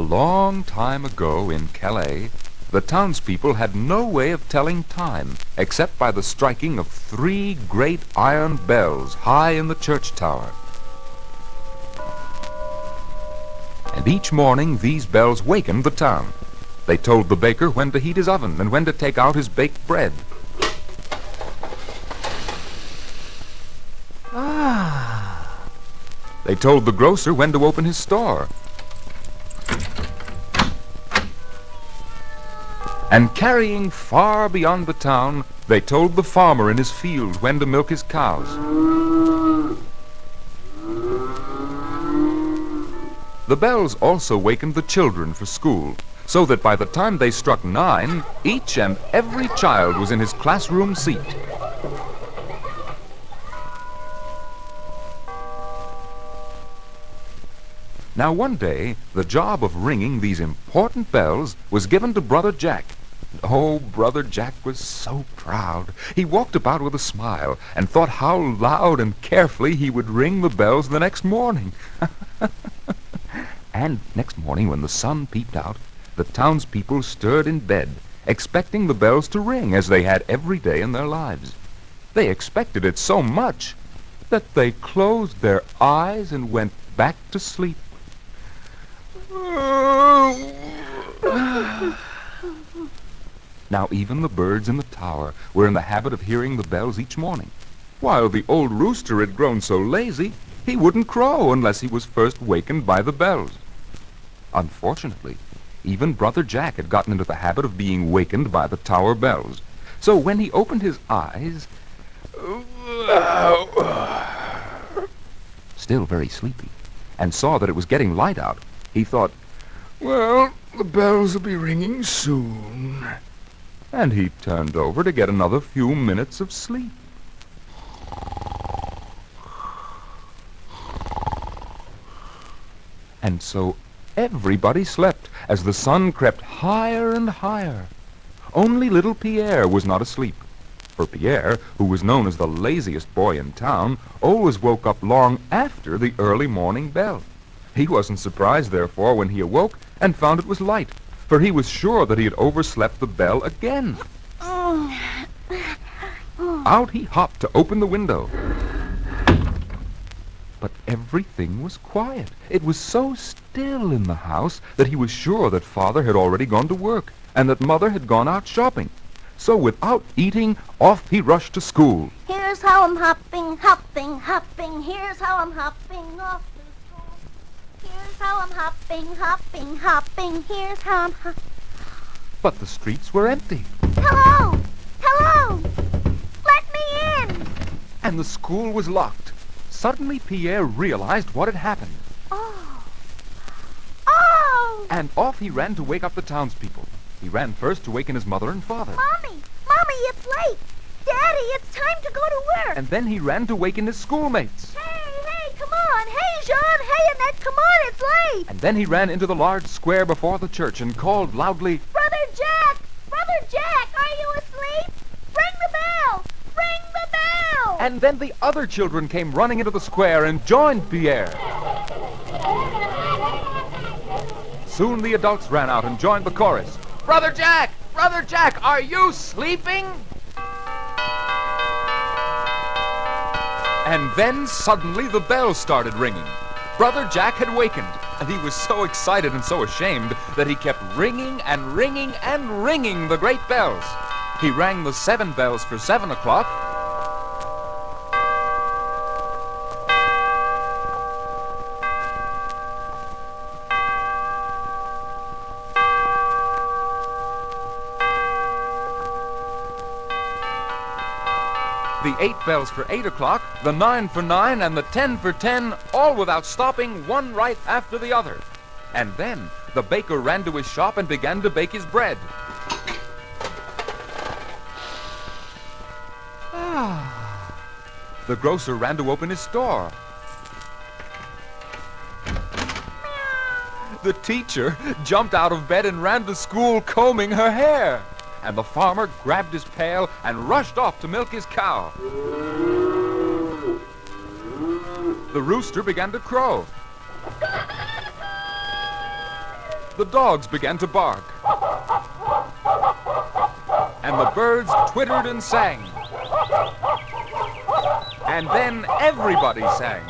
long time ago in Calais, the townspeople had no way of telling time except by the striking of 3 great iron bells high in the church tower. And each morning these bells wakened the town. They told the baker when to heat his oven and when to take out his baked bread. They told the grocer when to open his store. And carrying far beyond the town, they told the farmer in his field when to milk his cows. The bells also wakened the children for school, so that by the time they struck 9, each and every child was in his classroom seat. Now one day, the job of ringing these important bells was given to Brother Jack. Oh, Brother Jack was so proud. He walked about with a smile and thought how loud and carefully he would ring the bells the next morning. And next morning, when the sun peeped out, the townspeople stirred in bed, expecting the bells to ring as they had every day in their lives. They expected it so much that they closed their eyes and went back to sleep. Now even the birds in the tower were in the habit of hearing the bells each morning, while the old rooster had grown so lazy he wouldn't crow unless he was first wakened by the bells. Unfortunately, even Brother Jack had gotten into the habit of being wakened by the tower bells. So when he opened his eyes, still very sleepy, and saw that it was getting light out, he thought, "Well, the bells will be ringing soon." And he turned over to get another few minutes of sleep. And so everybody slept as the sun crept higher and higher. Only little Pierre was not asleep, for Pierre, who was known as the laziest boy in town, always woke up long after the early morning bell. He wasn't surprised, therefore, when he awoke and found it was light, for he was sure that he had overslept the bell again. Out he hopped to open the window. But everything was quiet. It was so still in the house that he was sure that Father had already gone to work and that Mother had gone out shopping. So without eating, off he rushed to school. Here's how I'm hopping, hopping, hopping. Here's how I'm hopping off to school. Here's how I'm hopping, hopping, hopping. Here's how I'm hopping. But the streets were empty. Hello! Hello! Let me in! And the school was locked. Suddenly Pierre realized what had happened. Oh! And off he ran to wake up the townspeople. He ran first to waken his mother and father. Mommy! Mommy, it's late! Daddy, it's time to go to work! And then he ran to waken his schoolmates. Hey, come on! Hey, Jean! Hey, Annette, come on, it's late! And then he ran into the large square before the church and called loudly, Brother Jack! Brother Jack, are you asleep? Ring the bell! Ring the bell! And then the other children came running into the square and joined Pierre. Soon the adults ran out and joined the chorus. Brother Jack! Brother Jack, are you sleeping? And then suddenly the bells started ringing. Brother Jack had wakened, and he was so excited and so ashamed that he kept ringing and ringing and ringing the great bells. He rang the 7 bells for 7 o'clock, the 8 bells for 8 o'clock, the 9 for 9, and the 10 for 10, all without stopping, one right after the other. And then the baker ran to his shop and began to bake his bread. The grocer ran to open his store. The teacher jumped out of bed and ran to school combing her hair. And the farmer grabbed his pail and rushed off to milk his cow. The rooster began to crow. the dogs began to bark. And the birds twittered and sang. And then everybody sang.